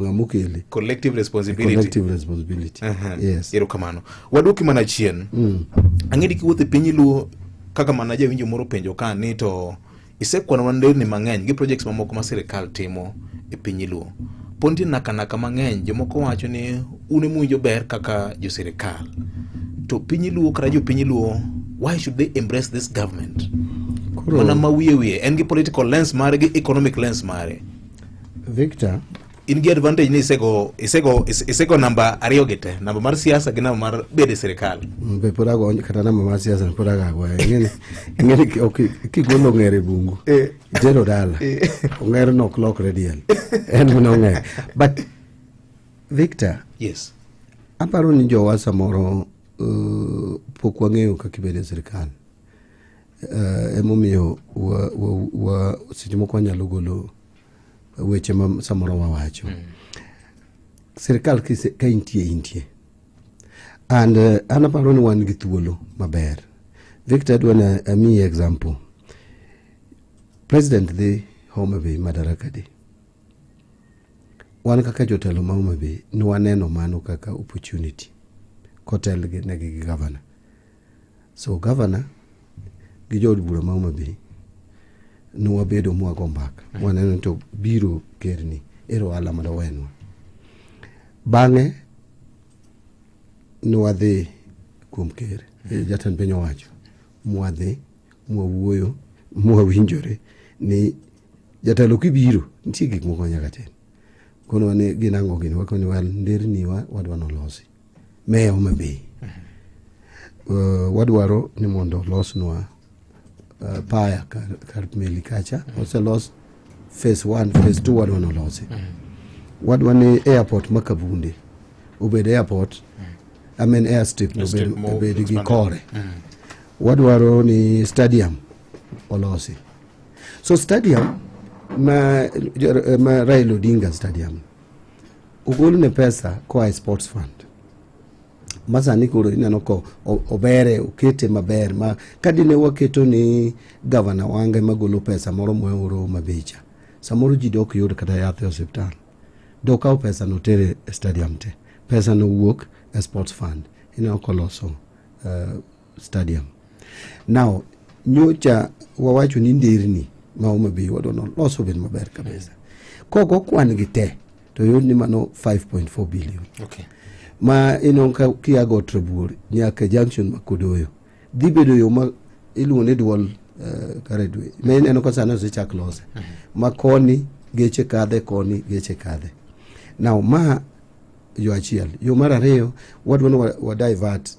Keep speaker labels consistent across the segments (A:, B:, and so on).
A: ngamukele
B: collective responsibility.
A: Yes.
B: Ero kamano. Waduki mana chien. Angedi ki wuothe piny luo kaka manaja winjo moro penjo ka ni to isekwana wandeni mang'eny gi projects mamoko ma sirikal timo e piny luo. Ponti naka mang'eny jomoko wacho ni une mwinjo ber kaka jo sirikal. To piny luo kara jo piny luo, why should they embrace this government? Mana mawiye en gi political lens mare gi economic lens mare.
A: Victor,
B: in gi advantage ni isego namba ariyo gite, namba mar siasa gi namba mar bede sirikal.
A: Be pora go kata namba mar siasa pora ga go. Ngene ki golo ngere bungu. Jero dala. Ngere no clock radial. En no ngere. But Victor,
B: yes.
A: Aparo ni jo wasa moro pok wang'eyo kaka bede sirikal. Emomiyo wa sijimo kwa nyalo golo weche ma samoro wawacho. Sirikal ka intie. And anaparo ni wan gi thuolo maber. Victor dwana ami example. President the Homa Bay Madaraka Day. Wan kaka jotelo ma Homa Bay ni waneno mano kaka opportunity. Kotel gi governor. So governor gi jod bura ma Homa Bay no wabedo mwago mbaka. Waneno to biro kerni ero ala mada wenwa. Bang'e no wadhi kuom ker. Jatan piny owacho. Mwadhi, mwawuoyo, mwawinjore ni jatelo kibiro nitie gik moko nyaka ten. Kono ne ginango gini wakoni wal nderni wadwano losi. Meya Homa Bay. Wadwaro ni mondo losnwa paya kar meli kacha. Ose los phase 1, phase 2 wadwano losi. Wadwani airport makabunde. Ubed airport. I mean airstrip ubed gi kore. Wadwaro ni stadium olosi. So stadium ma Raila Odinga stadium. Ugolo ne pesa kwa sports fund. Masani kuro inano ko obere ukete maber ma kadine waketo ni governor wange magolo pesa moro moeuro mabecha. Samoro ji dok yud kata yath e hospital. Doka pesa no tere stadium te. Pesa no wuok e sports fund. Inano ko loso stadium. Now nyocha wawacho ni ndirni ma Homa Bay wadono loso ben maber kabisa. Kogo kwan gi te to yud ni mano 5.4 billion.
B: Okay.
A: Ma inonka kiago Trebur nyaka junction makodoyo. Dhibedo yo ma iluone dual karedwe. Ma enoka sana se chak lose. Ma koni geche kadhe koni geche kadhe. Now ma yo achiel. Yo mar ariyo wadwano wa divert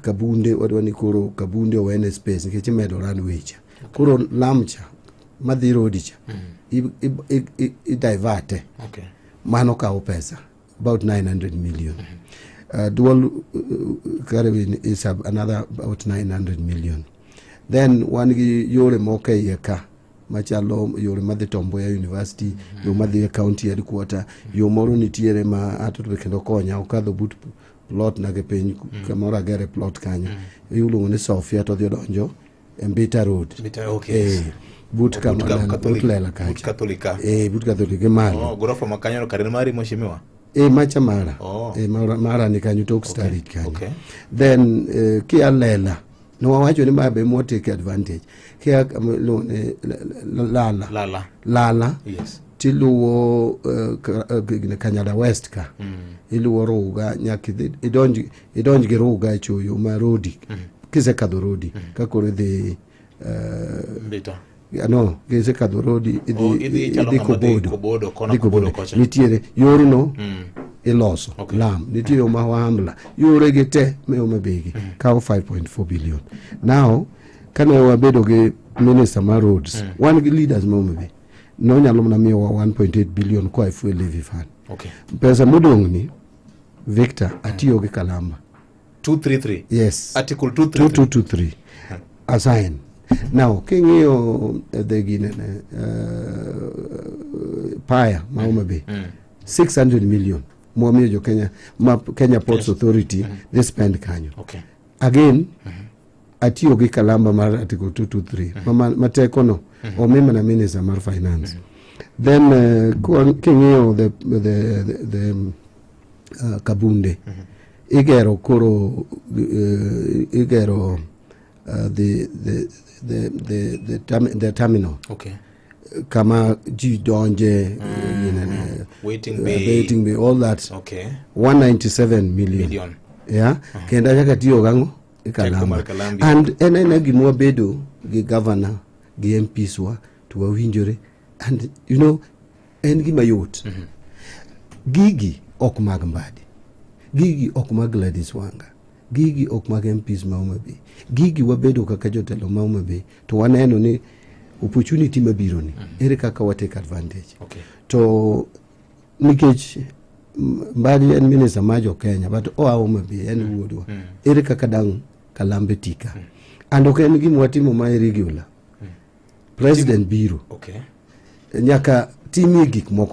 A: kabunde wadwani koro kabunde wene space nikech medo runway cha. Koro lamcha madhi road cha. I diverte.
B: Okay.
A: Mano kao pesa. About 900 million. Dual Caribbean is another about 900 million. Then one yore moke yeka machalo yore madhi Tomboya University, yo madhi county headquarter, yo moro nitiere ma atoto kendo konya okadho but plot na gepeny kamora gere plot kanyo. Yuluongo ni Sofia to dhi donjo Mbita Road.
B: Okay.
A: But Katolika. But Katolika mali.
B: Gorofa makanyo karen mari mheshimiwa.
A: Macha mara. Mara ni kanyo tok starit kanyo.
B: Okay.
A: Then kia lela. No wawacho ni mabe mo take advantage. Kia Lala.
B: Yes.
A: Tiluo Kanyada West ka. Iluo Ruga nyaki idonji gi Ruga choyo ma rodi. Kise kadho rodi. Kakore the
B: Mbita.
A: No, kise kadho rodi idi Kobodo.
B: Kobodo kocha.
A: Nitiere yoruno iloso.
B: Okay.
A: Lam. Nitiere Omahambla. Yore gite me Homa Bay. Kao 5.4 billion. Now, kane wabedo gi Minister ma roads. One gi leaders ma Homa Bay. No nyalo mna miyo wa 1.8 billion kwa fuel levy fund.
B: Okay.
A: Pesa modong ni Victor atiyo gi Kalamba.
B: 233.
A: Yes.
B: Article 233.
A: Assign. Now, king'iyo the ginene paya ma Homa Bay. 600 million. Mwamiyo jo Kenya Ports Authority they spend kanyo.
B: Okay.
A: Again, atiyo gi Kalamba mar Article 223. Mateko no omema na Minister mar Finance. Then king'iyo the Kabunde, igero koro igero the terminal.
B: Okay.
A: Kama ji donje,
B: Waiting
A: Bay, all that.
B: Okay.
A: 197 million. Yeah. Kenda chaka tiyo gango Kalamba. And ene gimwa bedo gi governor gi MPs wa tuwa winjore, and you know en gima yot. Gigi ok mag Mbadi, gigi ok mag Gladys Wanga, gigi ok mag MPs ma Homa Bay, gigi wabedo kaka jotelo ma Homa Bay, to waneno ni opportunity mabiro ni ere kaka wa take advantage.
B: Okay.
A: To nikech Mbadi en minister majo Kenya, but Homa Bay en wuodwa, ere kaka dang Kalambe tika, and ok en gima watimo ma irregular. President biro,
B: okay,
A: nyaka timie gik moko